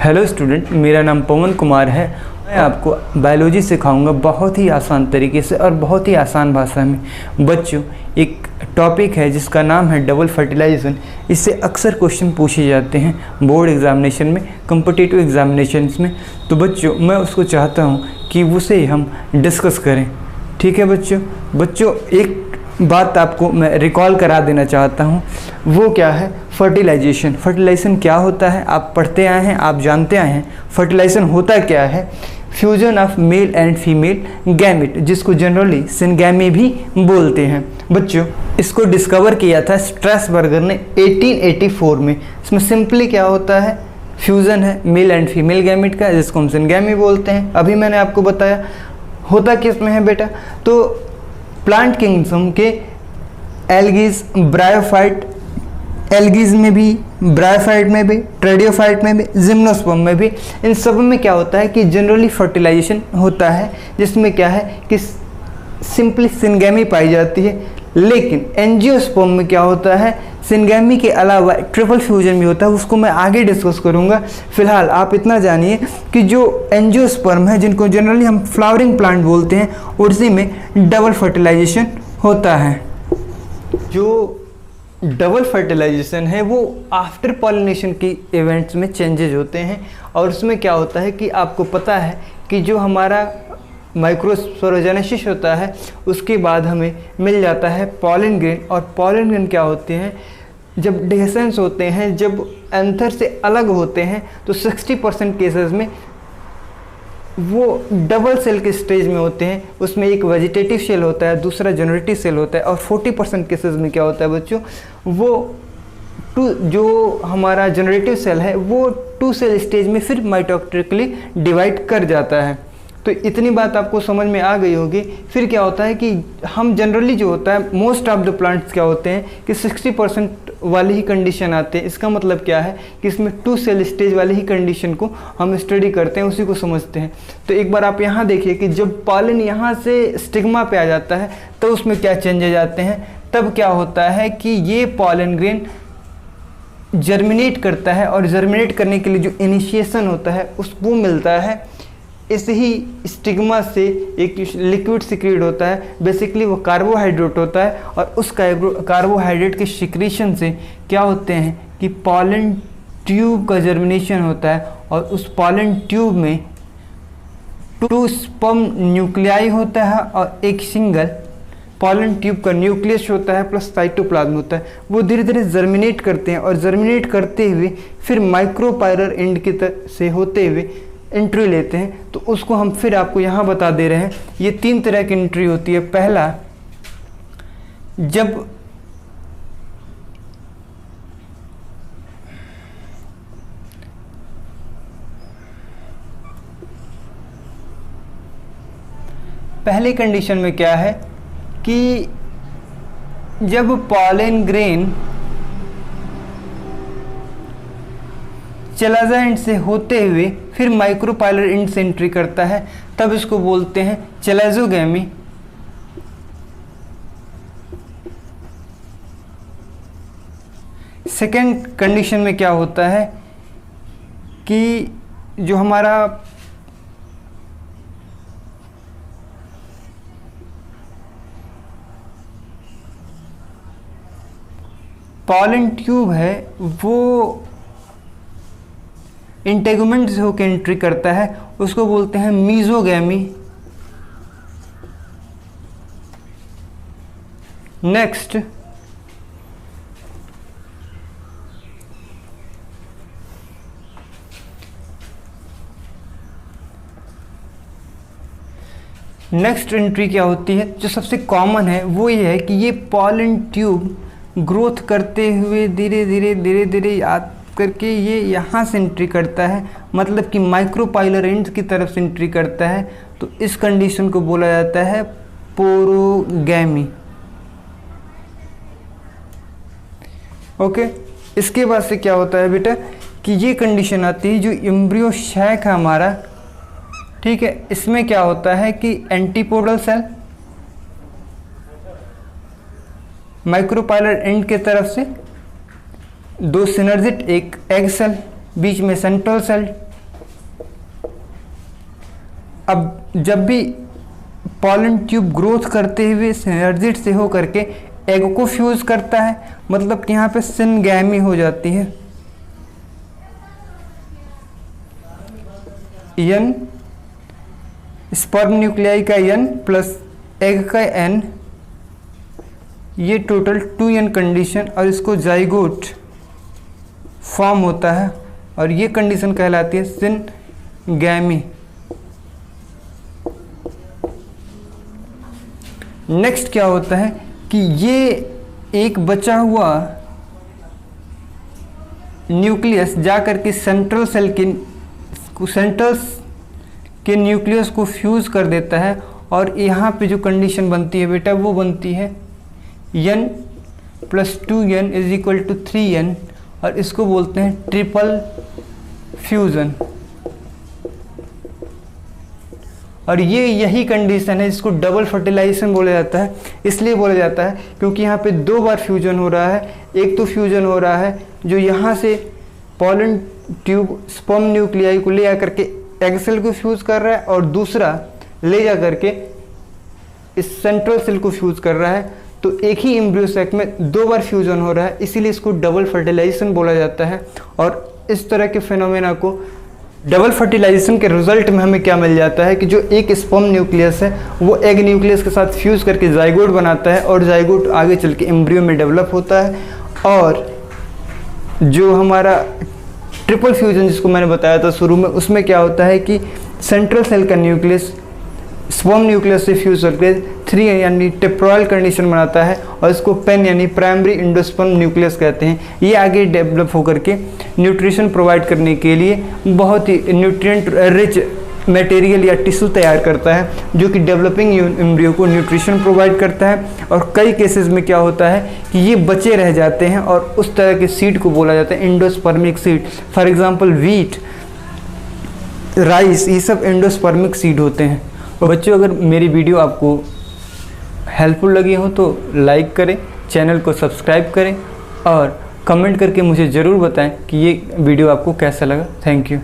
Hello student, मेरा नाम पवन कुमार है। मैं आपको बायोलॉजी सिखाऊंगा बहुत ही आसान तरीके से और बहुत ही आसान भाषा में। बच्चों, एक टॉपिक है जिसका नाम है डबल फर्टिलाइजेशन। इससे अक्सर क्वेश्चन पूछे जाते हैं बोर्ड एग्जामिनेशन में, कॉम्पिटिटिव एग्जामिनेशंस में। तो बच्चों, मैं उसको चाहता हूँ कि उसे हम डिस्कस करें। ठीक है बच्चों, एक बात आपको मैं रिकॉल करा देना चाहता हूँ। वो क्या है? फर्टिलाइजेशन। फर्टिलाइजेशन क्या होता है? आप पढ़ते आए हैं, आप जानते आए हैं। फर्टिलाइजेशन होता क्या है? Fusion of male and female gamete, जिसको जनरली सिनगैमी भी बोलते हैं। बच्चों, इसको डिस्कवर किया था स्ट्रैसबर्गर ने 1884 में। इसमें सिंपली क्या होता है? फ्यूजन है मेल एंड फीमेल गैमेट का, जिसको हम सिनगैमी बोलते हैं। अभी मैंने आपको बताया होता किस में है बेटा। तो प्लांट किंगडम के एल्गीज, ब्रायोफाइट, एल्गीज में भी, ब्रायोफाइट में भी, ट्रेडियोफाइट में भी, जिम्नोस्पर्म में भी, इन सब में क्या होता है कि जनरली फर्टिलाइजेशन होता है, जिसमें क्या है कि सिंपली सिनगैमी पाई जाती है। लेकिन एंजियोस्पर्म में क्या होता है? सिनगैमी के अलावा ट्रिपल फ्यूजन भी होता है, उसको मैं आगे डिस्कस करूंगा। फिलहाल आप इतना जानिए कि जो एंजियोस्पर्म है, जिनको जनरली हम फ्लावरिंग प्लांट बोलते हैं, उसी में डबल फर्टिलाइजेशन होता है। जो डबल फर्टिलाइजेशन है वो आफ्टर पॉलिनेशन की इवेंट्स में चेंजेज होते हैं। और उसमें क्या होता है कि आपको पता है कि जो हमारा माइक्रोस्पोरोजेनेसिस होता है, उसके बाद हमें मिल जाता है पॉलन ग्रेन। और पॉलन ग्रेन क्या होते हैं? जब डिसेंस होते हैं, जब एंथर से अलग होते हैं, तो 60% केसेस में वो डबल सेल के स्टेज में होते हैं। उसमें एक वेजिटेटिव सेल होता है, दूसरा जनरेटिव सेल होता है। और 40% केसेस में क्या होता है बच्चों? वो जो हमारा जनरेटिव सेल है वो 2 सेल स्टेज में फिर माइटोकॉन्ड्रियली डिवाइड कर जाता है। तो इतनी बात आपको समझ में आ गई होगी। फिर क्या होता है कि हम जनरली जो होता है, मोस्ट ऑफ द प्लांट्स क्या होते हैं कि 60% वाली ही कंडीशन आते हैं। इसका मतलब क्या है कि इसमें 2 सेल स्टेज वाली ही कंडीशन को हम स्टडी करते हैं, उसी को समझते हैं। तो एक बार आप यहाँ देखिए कि जब पॉलन यहाँ से स्टिग्मा पे आ जाता है तो उसमें क्या चेंजेज आते हैं। तब क्या होता है कि ये पॉलन ग्रेन जर्मिनेट करता है, और जर्मिनेट करने के लिए जो इनिशिएशन होता है उसको मिलता है इस ही स्टिग्मा से। एक लिक्विड सिक्रीट होता है, बेसिकली वो कार्बोहाइड्रेट होता है। और उस कार्बोहाइड्रेट के सिक्रीशन से क्या होते हैं कि पॉलन ट्यूब का जर्मिनेशन होता है। और उस पॉलन ट्यूब में 2 स्पर्म न्यूक्लियाई होता है और एक सिंगल पॉलन ट्यूब का न्यूक्लियस होता है प्लस साइटोप्लाज्म होता है। वो धीरे धीरे जर्मिनेट करते हैं, और जर्मिनेट करते हुए फिर माइक्रोपायलर एंड की तरह से होते हुए एंट्री लेते हैं। तो उसको हम फिर आपको यहाँ बता दे रहे हैं। ये 3 तरह की एंट्री होती है। पहला, जब पहली कंडीशन में क्या है कि जब पॉलन ग्रेन चलाजा एंड से होते हुए फिर माइक्रोपायलर एंड से एंट्री करता है, तब इसको बोलते हैं चलाजोगैमी। सेकेंड कंडीशन में क्या होता है कि जो हमारा पॉलन ट्यूब है वो इंटेगुमेंट से होकर एंट्री करता है, उसको बोलते हैं मीजोगैमी। नेक्स्ट, एंट्री क्या होती है? जो सबसे कॉमन है वो ये है कि ये पॉलन ट्यूब ग्रोथ करते हुए धीरे धीरे करके ये यहाँ से एंट्री करता है, मतलब कि माइक्रोपायलर एंड की तरफ से एंट्री करता है। तो इस कंडीशन को बोला जाता है पोरोगैमी। ओके, इसके बाद से क्या होता है बेटा कि ये कंडीशन आती है जो एम्ब्रियो शैक है हमारा। ठीक है, इसमें क्या होता है कि एंटीपोडल सेल माइक्रोपायलर एंड के तरफ से दो सिनर्जिट, एक एग सेल, बीच में सेंट्रल सेल, अब जब भी पॉलन ट्यूब ग्रोथ करते हुए सिनर्जिड से हो करके एग को फ्यूज करता है, मतलब कि यहाँ पे सिनगैमी हो जाती है। n स्पर्म न्यूक्लियाई का n प्लस एग का n, ये टोटल 2n कंडीशन, और इसको जाइगोट फॉर्म होता है और ये कंडीशन कहलाती है सिनगैमी। नेक्स्ट क्या होता है कि ये एक बचा हुआ न्यूक्लियस जाकर के सेंट्रल के न्यूक्लियस को फ्यूज कर देता है, और यहाँ पे जो कंडीशन बनती है बेटा वो बनती है n plus 2n is equal to 3n, और इसको बोलते हैं ट्रिपल फ्यूजन। और ये यही कंडीशन है जिसको डबल फर्टिलाइजेशन बोला जाता है। इसलिए बोला जाता है क्योंकि यहाँ पे 2 बार फ्यूजन हो रहा है। एक तो फ्यूजन हो रहा है जो यहाँ से पॉलन ट्यूब स्पर्म न्यूक्लियाई को ले आकर के एग सेल को फ्यूज कर रहा है, और दूसरा ले जा करके इस सेंट्रल सेल को फ्यूज कर रहा है। तो एक ही एम्ब्रियो सैक में 2 बार फ्यूजन हो रहा है, इसीलिए इसको डबल फर्टिलाइजेशन बोला जाता है। और इस तरह के फिनोमेना को डबल फर्टिलाइजेशन के रिजल्ट में हमें क्या मिल जाता है कि जो एक स्पर्म न्यूक्लियस है वो एग न्यूक्लियस के साथ फ्यूज करके जाइगोट बनाता है, और जाइगोट आगे चल के एम्ब्रियो में डेवलप होता है। और जो हमारा ट्रिपल फ्यूजन जिसको मैंने बताया था शुरू में, उसमें क्या होता है कि सेंट्रल सेल का न्यूक्लियस स्पर्म न्यूक्लियस से फ्यूज करके 3 यानी टेप्रोइल कंडीशन बनाता है, और इसको पेन यानी प्राइमरी इंडोस्पर्म न्यूक्लियस कहते हैं। ये आगे डेवलप होकर के न्यूट्रिशन प्रोवाइड करने के लिए बहुत ही न्यूट्रिएंट रिच मटेरियल या टिश्यू तैयार करता है, जो कि डेवलपिंग एम्ब्रियो को न्यूट्रिशन प्रोवाइड करता है। और कई केसेस में क्या होता है कि ये बचे रह जाते हैं, और उस तरह के सीड को बोला जाता है endospermic seed. For example wheat, rice, ये सब एंडोस्पर्मिक सीड होते हैं। तो बच्चों, अगर मेरी वीडियो आपको हेल्पफुल लगी हो तो लाइक करें, चैनल को सब्सक्राइब करें, और कमेंट करके मुझे ज़रूर बताएं कि ये वीडियो आपको कैसा लगा। Thank you.